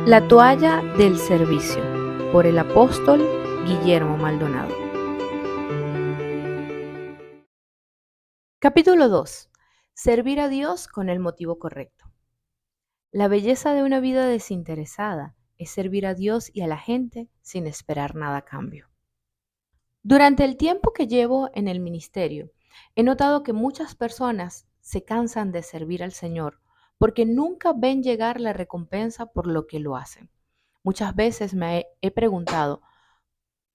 La toalla del servicio, por el apóstol Guillermo Maldonado. Capítulo 2. Servir a Dios con el motivo correcto. La belleza de una vida desinteresada es servir a Dios y a la gente sin esperar nada a cambio. Durante el tiempo que llevo en el ministerio, he notado que muchas personas se cansan de servir al Señor porque nunca ven llegar la recompensa por lo que lo hacen. Muchas veces me he preguntado,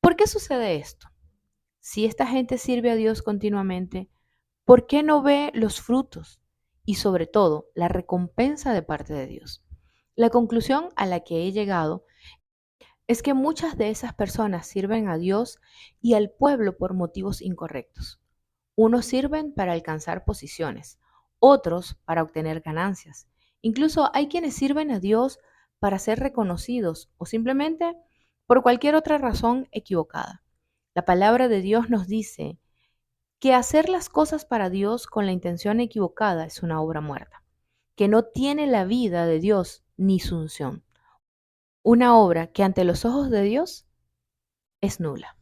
¿por qué sucede esto? Si esta gente sirve a Dios continuamente, ¿por qué no ve los frutos y sobre todo la recompensa de parte de Dios? La conclusión a la que he llegado es que muchas de esas personas sirven a Dios y al pueblo por motivos incorrectos. Unos sirven para alcanzar posiciones, otros para obtener ganancias. Incluso hay quienes sirven a Dios para ser reconocidos o simplemente por cualquier otra razón equivocada. La palabra de Dios nos dice que hacer las cosas para Dios con la intención equivocada es una obra muerta, que no tiene la vida de Dios ni su unción. Una obra que ante los ojos de Dios es nula.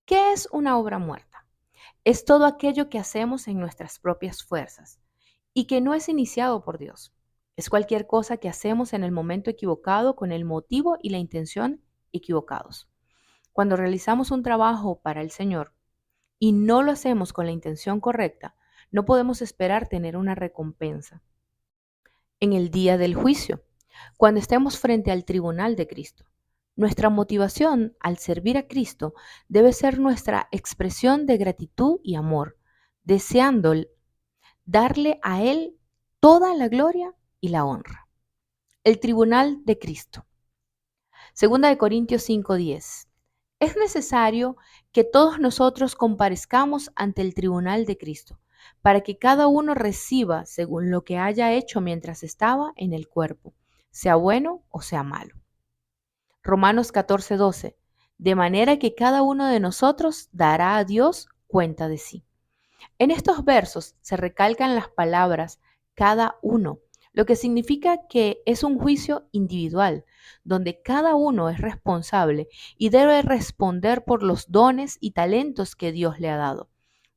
¿Qué es una obra muerta? Es todo aquello que hacemos en nuestras propias fuerzas y que no es iniciado por Dios. Es cualquier cosa que hacemos en el momento equivocado con el motivo y la intención equivocados. Cuando realizamos un trabajo para el Señor y no lo hacemos con la intención correcta, no podemos esperar tener una recompensa en el día del juicio, cuando estemos frente al tribunal de Cristo. Nuestra motivación al servir a Cristo debe ser nuestra expresión de gratitud y amor, deseando darle a Él toda la gloria y la honra. El tribunal de Cristo. Segunda de Corintios 5:10. Es necesario que todos nosotros comparezcamos ante el tribunal de Cristo, para que cada uno reciba según lo que haya hecho mientras estaba en el cuerpo, sea bueno o sea malo. Romanos 14:12. De manera que cada uno de nosotros dará a Dios cuenta de sí. En estos versos se recalcan las palabras cada uno, lo que significa que es un juicio individual, donde cada uno es responsable y debe responder por los dones y talentos que Dios le ha dado.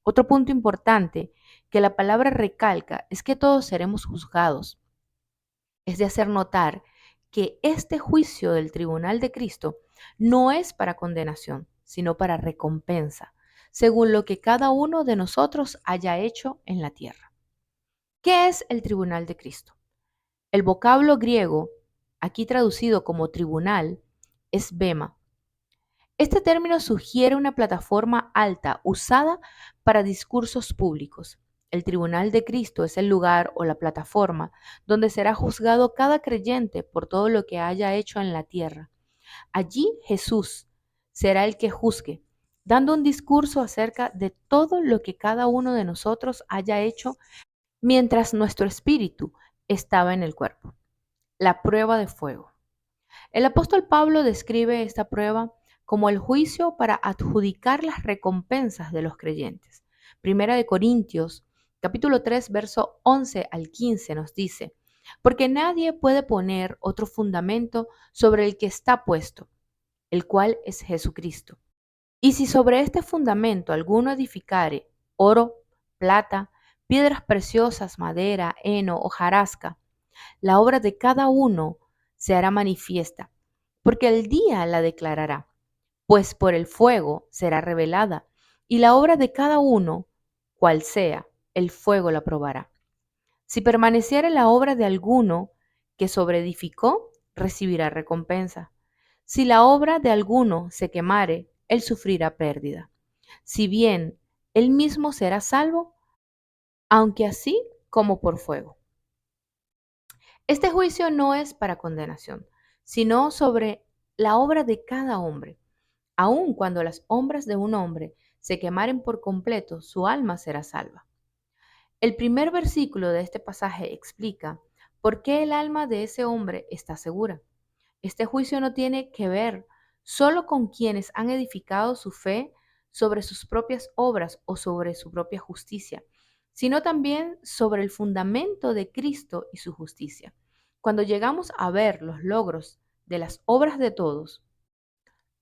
Otro punto importante que la palabra recalca es que todos seremos juzgados. Es de hacer notar que este juicio del tribunal de Cristo no es para condenación, sino para recompensa, según lo que cada uno de nosotros haya hecho en la tierra. ¿Qué es el tribunal de Cristo? El vocablo griego, aquí traducido como tribunal, es bema. Este término sugiere una plataforma alta usada para discursos públicos. El tribunal de Cristo es el lugar o la plataforma donde será juzgado cada creyente por todo lo que haya hecho en la tierra. Allí Jesús será el que juzgue, dando un discurso acerca de todo lo que cada uno de nosotros haya hecho mientras nuestro espíritu estaba en el cuerpo. La prueba de fuego. El apóstol Pablo describe esta prueba como el juicio para adjudicar las recompensas de los creyentes. Primera de Corintios, capítulo 3, verso 11 al 15 nos dice, porque nadie puede poner otro fundamento sobre el que está puesto, el cual es Jesucristo. Y si sobre este fundamento alguno edificare oro, plata, piedras preciosas, madera, heno, hojarasca, la obra de cada uno se hará manifiesta, porque el día la declarará, pues por el fuego será revelada, y la obra de cada uno, cual sea, el fuego la probará. Si permaneciere la obra de alguno que sobreedificó, recibirá recompensa. Si la obra de alguno se quemare, él sufrirá pérdida. Si bien él mismo será salvo, aunque así como por fuego. Este juicio no es para condenación, sino sobre la obra de cada hombre. Aun cuando las obras de un hombre se quemaren por completo, su alma será salva. El primer versículo de este pasaje explica por qué el alma de ese hombre está segura. Este juicio no tiene que ver solo con quienes han edificado su fe sobre sus propias obras o sobre su propia justicia, sino también sobre el fundamento de Cristo y su justicia. Cuando llegamos a ver los logros de las obras de todos,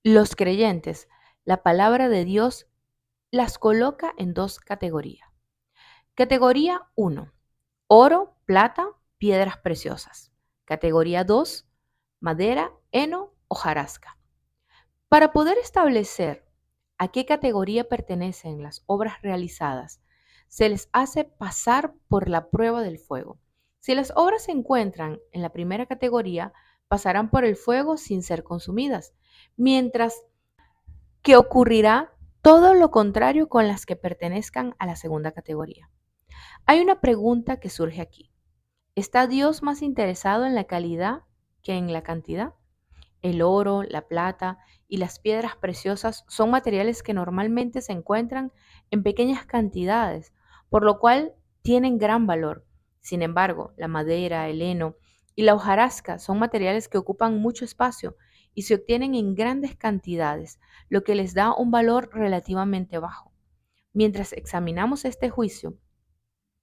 los creyentes, la palabra de Dios las coloca en dos categorías. Categoría 1, oro, plata, piedras preciosas. Categoría 2, madera, heno, hojarasca. Para poder establecer a qué categoría pertenecen las obras realizadas, se les hace pasar por la prueba del fuego. Si las obras se encuentran en la primera categoría, pasarán por el fuego sin ser consumidas, mientras que ocurrirá todo lo contrario con las que pertenezcan a la segunda categoría. Hay una pregunta que surge aquí. ¿Está Dios más interesado en la calidad que en la cantidad? El oro, la plata y las piedras preciosas son materiales que normalmente se encuentran en pequeñas cantidades, por lo cual tienen gran valor. Sin embargo, la madera, el heno y la hojarasca son materiales que ocupan mucho espacio y se obtienen en grandes cantidades, lo que les da un valor relativamente bajo. Mientras examinamos este juicio,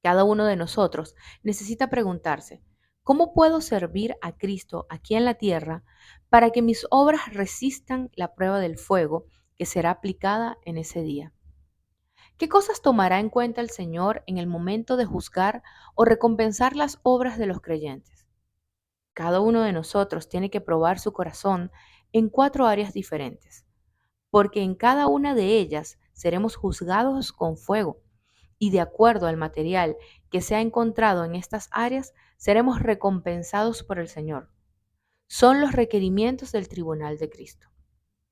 cada uno de nosotros necesita preguntarse, ¿cómo puedo servir a Cristo aquí en la tierra para que mis obras resistan la prueba del fuego que será aplicada en ese día? ¿Qué cosas tomará en cuenta el Señor en el momento de juzgar o recompensar las obras de los creyentes? Cada uno de nosotros tiene que probar su corazón en 4 áreas diferentes, porque en cada una de ellas seremos juzgados con fuego y de acuerdo al material que se ha encontrado en estas áreas, seremos recompensados por el Señor. Son los requerimientos del tribunal de Cristo.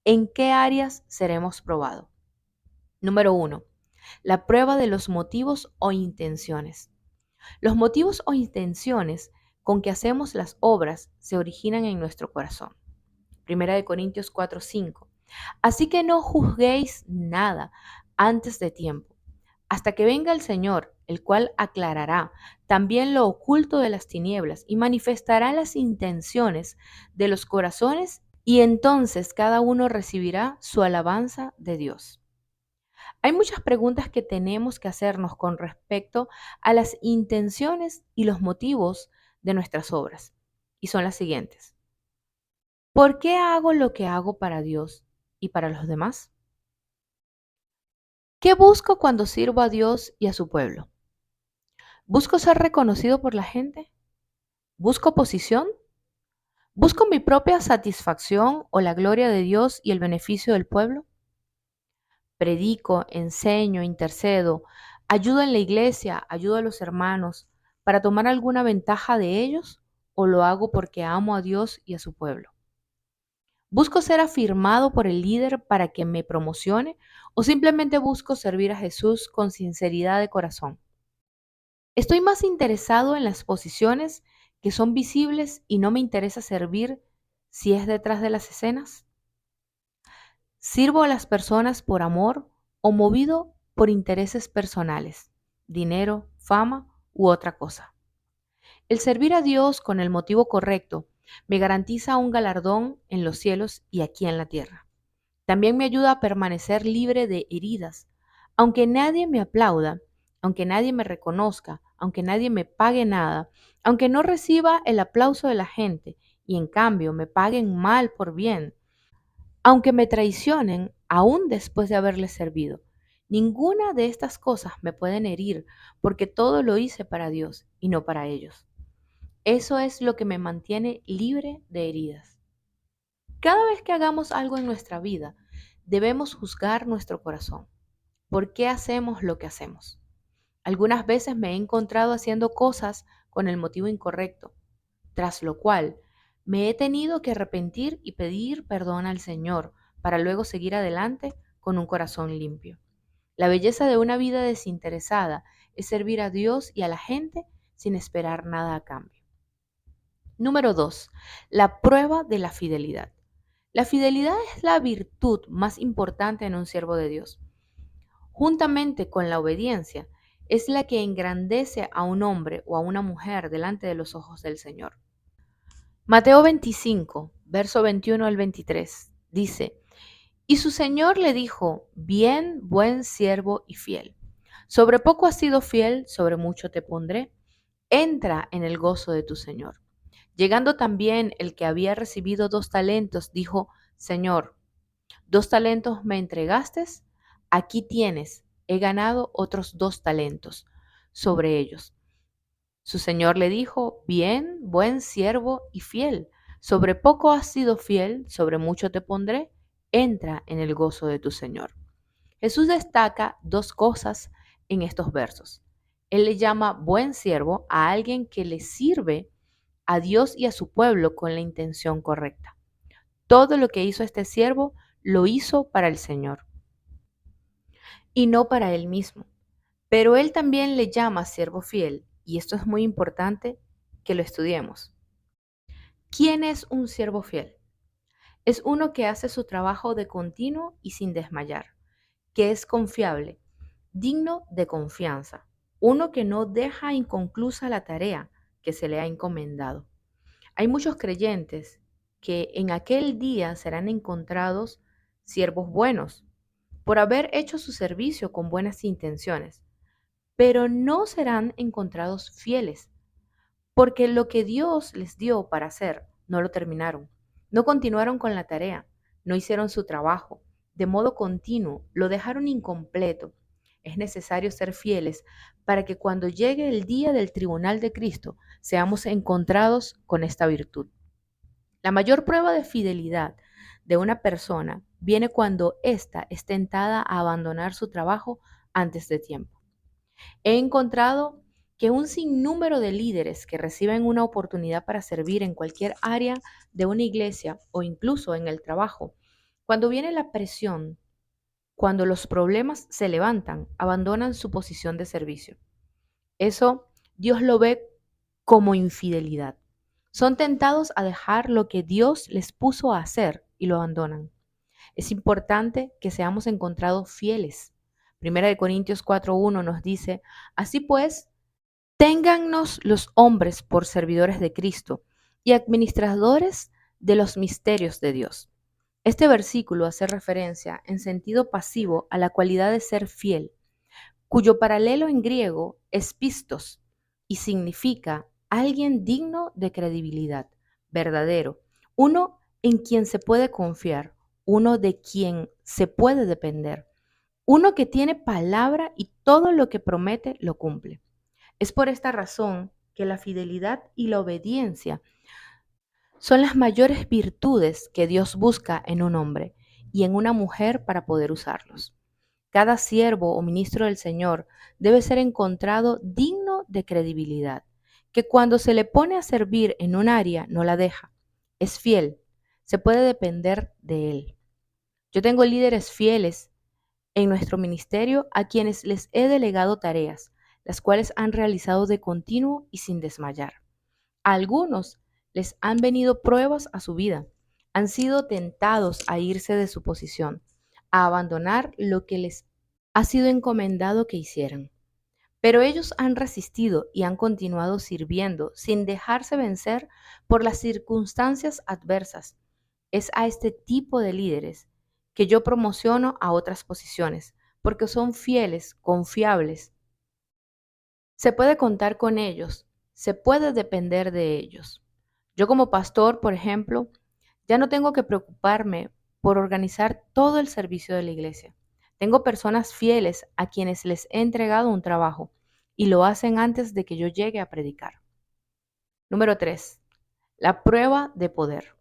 ¿En qué áreas seremos probados? Número 1. La prueba de los motivos o intenciones. Los motivos o intenciones con que hacemos las obras se originan en nuestro corazón. Primera de Corintios 4:5. Así que no juzguéis nada antes de tiempo, hasta que venga el Señor, el cual aclarará también lo oculto de las tinieblas y manifestará las intenciones de los corazones, y entonces cada uno recibirá su alabanza de Dios. Hay muchas preguntas que tenemos que hacernos con respecto a las intenciones y los motivos de nuestras obras, y son las siguientes. ¿Por qué hago lo que hago para Dios y para los demás? ¿Qué busco cuando sirvo a Dios y a su pueblo? ¿Busco ser reconocido por la gente? ¿Busco posición? ¿Busco mi propia satisfacción o la gloria de Dios y el beneficio del pueblo? Predico, enseño, intercedo, ayudo en la iglesia, ayudo a los hermanos para tomar alguna ventaja de ellos, o lo hago porque amo a Dios y a su pueblo. ¿Busco ser afirmado por el líder para que me promocione o simplemente busco servir a Jesús con sinceridad de corazón? Estoy más interesado en las posiciones que son visibles y no me interesa servir si es detrás de las escenas. ¿Sirvo a las personas por amor o movido por intereses personales, dinero, fama u otra cosa? El servir a Dios con el motivo correcto me garantiza un galardón en los cielos y aquí en la tierra. También me ayuda a permanecer libre de heridas. Aunque nadie me aplauda, aunque nadie me reconozca, aunque nadie me pague nada, aunque no reciba el aplauso de la gente y en cambio me paguen mal por bien, aunque me traicionen aún después de haberles servido, ninguna de estas cosas me pueden herir porque todo lo hice para Dios y no para ellos. Eso es lo que me mantiene libre de heridas. Cada vez que hagamos algo en nuestra vida, debemos juzgar nuestro corazón. ¿Por qué hacemos lo que hacemos? Algunas veces me he encontrado haciendo cosas con el motivo incorrecto, tras lo cual me he tenido que arrepentir y pedir perdón al Señor para luego seguir adelante con un corazón limpio. La belleza de una vida desinteresada es servir a Dios y a la gente sin esperar nada a cambio. Número 2. La prueba de la fidelidad. La fidelidad es la virtud más importante en un siervo de Dios. Juntamente con la obediencia, es la que engrandece a un hombre o a una mujer delante de los ojos del Señor. Mateo 25, verso 21 al 23, dice, y su Señor le dijo, bien, buen siervo y fiel. Sobre poco has sido fiel, sobre mucho te pondré. Entra en el gozo de tu Señor. Llegando también el que había recibido 2 talentos, dijo: Señor, 2 talentos me entregaste, aquí tienes, he ganado otros 2 talentos sobre ellos. Su señor le dijo: Bien, buen siervo y fiel, sobre poco has sido fiel, sobre mucho te pondré, entra en el gozo de tu señor. Jesús destaca 2 cosas en estos versos. Él le llama buen siervo a alguien que le sirve a Dios y a su pueblo con la intención correcta. Todo lo que hizo este siervo lo hizo para el Señor y no para él mismo. Pero él también le llama siervo fiel, y esto es muy importante que lo estudiemos. ¿Quién es un siervo fiel? Es uno que hace su trabajo de continuo y sin desmayar, que es confiable, digno de confianza, uno que no deja inconclusa la tarea que se le ha encomendado. Hay muchos creyentes que en aquel día serán encontrados siervos buenos por haber hecho su servicio con buenas intenciones, pero no serán encontrados fieles porque lo que Dios les dio para hacer no lo terminaron, no continuaron con la tarea, no hicieron su trabajo de modo continuo, lo dejaron incompleto. Es necesario ser fieles para que cuando llegue el día del tribunal de Cristo seamos encontrados con esta virtud. La mayor prueba de fidelidad de una persona viene cuando ésta es tentada a abandonar su trabajo antes de tiempo. He encontrado que un sinnúmero de líderes que reciben una oportunidad para servir en cualquier área de una iglesia o incluso en el trabajo, cuando viene la presión, cuando los problemas se levantan, abandonan su posición de servicio. Eso Dios lo ve como infidelidad. Son tentados a dejar lo que Dios les puso a hacer y lo abandonan. Es importante que seamos encontrados fieles. Primera de Corintios 4:1 nos dice: Así pues, téngannos los hombres por servidores de Cristo y administradores de los misterios de Dios. Este versículo hace referencia en sentido pasivo a la cualidad de ser fiel, cuyo paralelo en griego es pistos y significa alguien digno de credibilidad, verdadero, uno en quien se puede confiar, uno de quien se puede depender, uno que tiene palabra y todo lo que promete lo cumple. Es por esta razón que la fidelidad y la obediencia son las mayores virtudes que Dios busca en un hombre y en una mujer para poder usarlos. Cada siervo o ministro del Señor debe ser encontrado digno de credibilidad, que cuando se le pone a servir en un área no la deja. Es fiel, se puede depender de él. Yo tengo líderes fieles en nuestro ministerio a quienes les he delegado tareas, las cuales han realizado de continuo y sin desmayar. A algunos les han venido pruebas a su vida, han sido tentados a irse de su posición, a abandonar lo que les ha sido encomendado que hicieran. Pero ellos han resistido y han continuado sirviendo sin dejarse vencer por las circunstancias adversas. Es a este tipo de líderes que yo promociono a otras posiciones, porque son fieles, confiables. Se puede contar con ellos, se puede depender de ellos. Yo como pastor, por ejemplo, ya no tengo que preocuparme por organizar todo el servicio de la iglesia. Tengo personas fieles a quienes les he entregado un trabajo y lo hacen antes de que yo llegue a predicar. Número 3. La prueba de poder.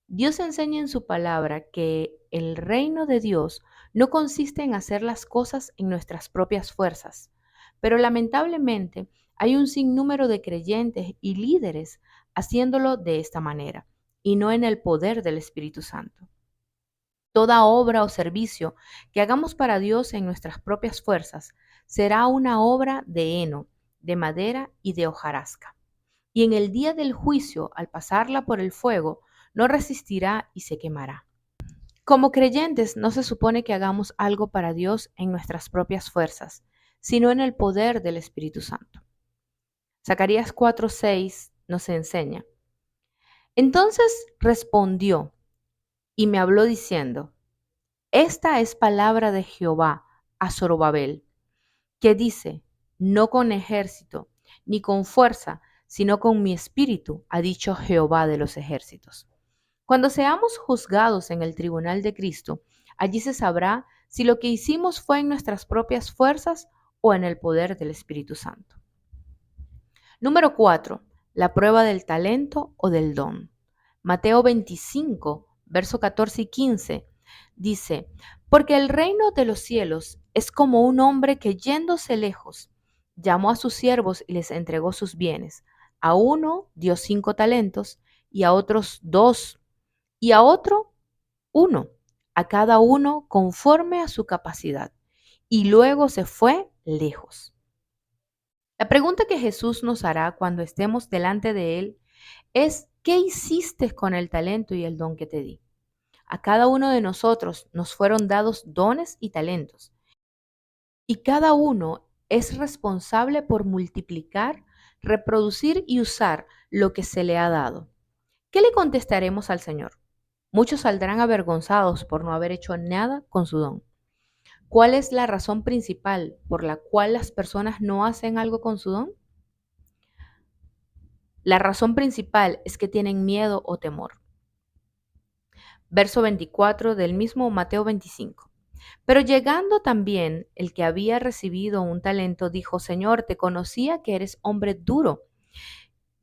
Dios enseña en su palabra que el reino de Dios no consiste en hacer las cosas en nuestras propias fuerzas, pero lamentablemente hay un sinnúmero de creyentes y líderes haciéndolo de esta manera y no en el poder del Espíritu Santo. Toda obra o servicio que hagamos para Dios en nuestras propias fuerzas será una obra de heno, de madera y de hojarasca. Y en el día del juicio, al pasarla por el fuego, no resistirá y se quemará. Como creyentes, no se supone que hagamos algo para Dios en nuestras propias fuerzas, sino en el poder del Espíritu Santo. Zacarías 4:6 nos enseña: Entonces respondió y me habló diciendo: Esta es palabra de Jehová a Zorobabel, que dice: No con ejército, ni con fuerza, sino con mi espíritu, ha dicho Jehová de los ejércitos. Cuando seamos juzgados en el tribunal de Cristo, allí se sabrá si lo que hicimos fue en nuestras propias fuerzas o en el poder del Espíritu Santo. Número 4. La prueba del talento o del don. Mateo 25, verso 14 y 15 dice, porque el reino de los cielos es como un hombre que yéndose lejos, llamó a sus siervos y les entregó sus bienes. A uno dio 5 talentos y a otros 2 y a otro 1, a cada uno conforme a su capacidad. Y luego se fue lejos. La pregunta que Jesús nos hará cuando estemos delante de Él es, ¿qué hiciste con el talento y el don que te di? A cada uno de nosotros nos fueron dados dones y talentos, y cada uno es responsable por multiplicar, reproducir y usar lo que se le ha dado. ¿Qué le contestaremos al Señor? Muchos saldrán avergonzados por no haber hecho nada con su don. ¿Cuál es la razón principal por la cual las personas no hacen algo con su don? La razón principal es que tienen miedo o temor. Verso 24 del mismo Mateo 25. Pero llegando también el que había recibido un talento, dijo, Señor, te conocía que eres hombre duro,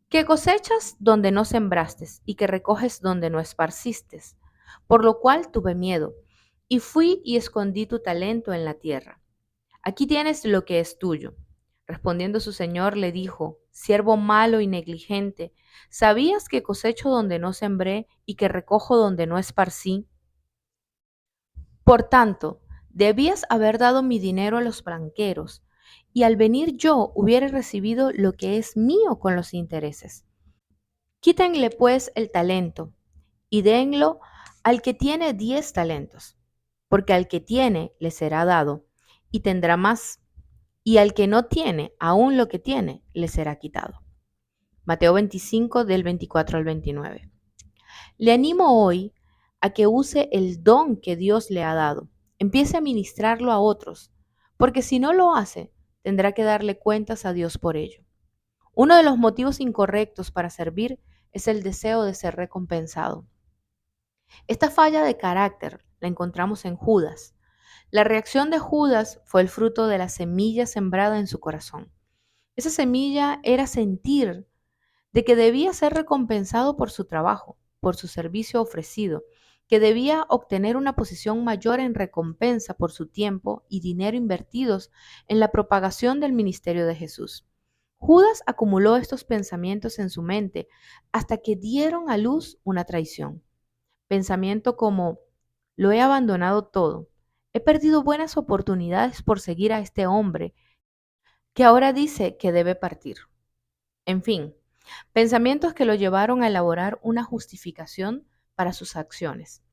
que cosechas donde no sembraste y que recoges donde no esparciste, por lo cual tuve miedo, y fui y escondí tu talento en la tierra. Aquí tienes lo que es tuyo. Respondiendo su señor le dijo, siervo malo y negligente, ¿sabías que cosecho donde no sembré y que recojo donde no esparcí? Por tanto, debías haber dado mi dinero a los banqueros, y al venir yo hubiera recibido lo que es mío con los intereses. Quítenle pues el talento, y denlo al que tiene 10 talentos, porque al que tiene le será dado, y tendrá más, y al que no tiene, aún lo que tiene, le será quitado. Mateo 25 del 24 al 29. Le animo hoy a que use el don que Dios le ha dado. Empiece a ministrarlo a otros, porque si no lo hace, tendrá que darle cuentas a Dios por ello. Uno de los motivos incorrectos para servir es el deseo de ser recompensado. Esta falla de carácter la encontramos en Judas. La reacción de Judas fue el fruto de la semilla sembrada en su corazón. Esa semilla era sentir de que debía ser recompensado por su trabajo, por su servicio ofrecido, que debía obtener una posición mayor en recompensa por su tiempo y dinero invertidos en la propagación del ministerio de Jesús. Judas acumuló estos pensamientos en su mente hasta que dieron a luz una traición. Pensamiento como, lo he abandonado todo, he perdido buenas oportunidades por seguir a este hombre que ahora dice que debe partir. En fin, pensamientos que lo llevaron a elaborar una justificación para sus acciones.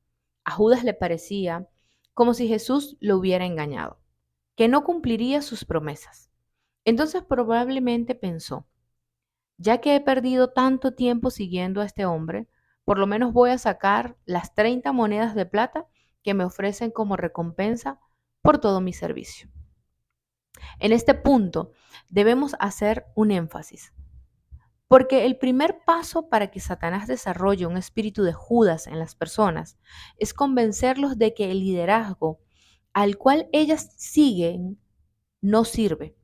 A Judas le parecía como si Jesús lo hubiera engañado, que no cumpliría sus promesas. Entonces probablemente pensó, ya que he perdido tanto tiempo siguiendo a este hombre, por lo menos voy a sacar las 30 monedas de plata que me ofrecen como recompensa por todo mi servicio. En este punto debemos hacer un énfasis. Porque el primer paso para que Satanás desarrolle un espíritu de Judas en las personas es convencerlos de que el liderazgo al cual ellas siguen no sirve,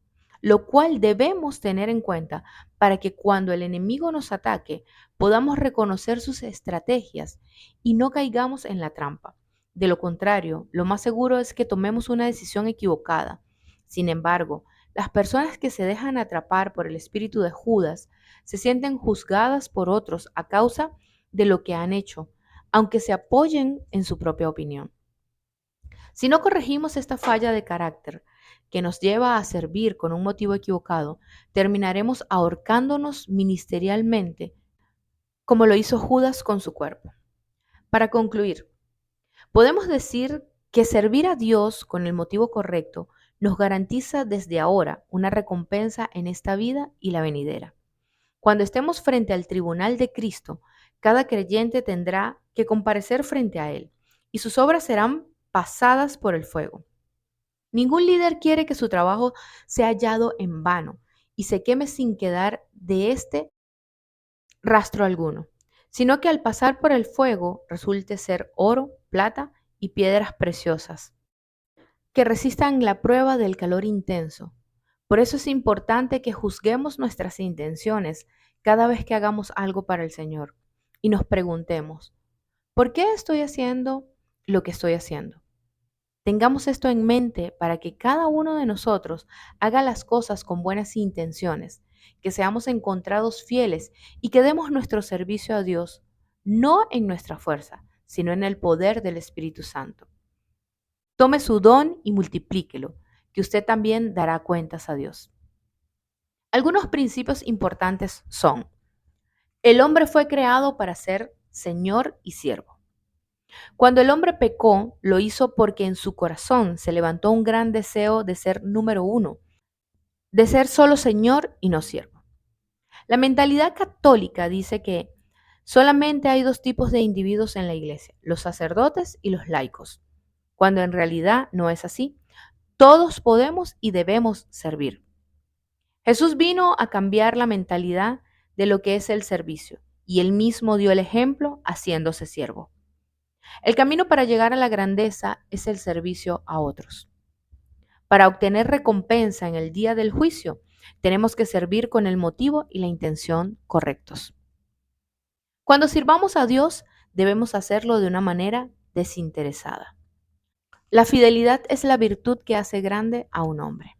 lo cual debemos tener en cuenta para que cuando el enemigo nos ataque podamos reconocer sus estrategias y no caigamos en la trampa. De lo contrario, lo más seguro es que tomemos una decisión equivocada. Sin embargo, las personas que se dejan atrapar por el espíritu de Judas se sienten juzgadas por otros a causa de lo que han hecho, aunque se apoyen en su propia opinión. Si no corregimos esta falla de carácter que nos lleva a servir con un motivo equivocado, terminaremos ahorcándonos ministerialmente, como lo hizo Judas con su cuerpo. Para concluir, podemos decir que servir a Dios con el motivo correcto nos garantiza desde ahora una recompensa en esta vida y la venidera. Cuando estemos frente al tribunal de Cristo, cada creyente tendrá que comparecer frente a Él y sus obras serán pasadas por el fuego. Ningún líder quiere que su trabajo sea hallado en vano y se queme sin quedar de este rastro alguno, sino que al pasar por el fuego resulte ser oro, plata y piedras preciosas, que resistan la prueba del calor intenso. Por eso es importante que juzguemos nuestras intenciones cada vez que hagamos algo para el Señor y nos preguntemos, ¿por qué estoy haciendo lo que estoy haciendo? Tengamos esto en mente para que cada uno de nosotros haga las cosas con buenas intenciones, que seamos encontrados fieles y que demos nuestro servicio a Dios, no en nuestra fuerza, sino en el poder del Espíritu Santo. Tome su don y multiplíquelo, que usted también dará cuentas a Dios. Algunos principios importantes son: el hombre fue creado para ser señor y siervo. Cuando el hombre pecó, lo hizo porque en su corazón se levantó un gran deseo de ser número uno, de ser solo señor y no siervo. La mentalidad católica dice que solamente hay dos tipos de individuos en la iglesia, los sacerdotes y los laicos, cuando en realidad no es así. Todos podemos y debemos servir. Jesús vino a cambiar la mentalidad de lo que es el servicio, y él mismo dio el ejemplo haciéndose siervo. El camino para llegar a la grandeza es el servicio a otros. Para obtener recompensa en el día del juicio, tenemos que servir con el motivo y la intención correctos. Cuando sirvamos a Dios, debemos hacerlo de una manera desinteresada. La fidelidad es la virtud que hace grande a un hombre.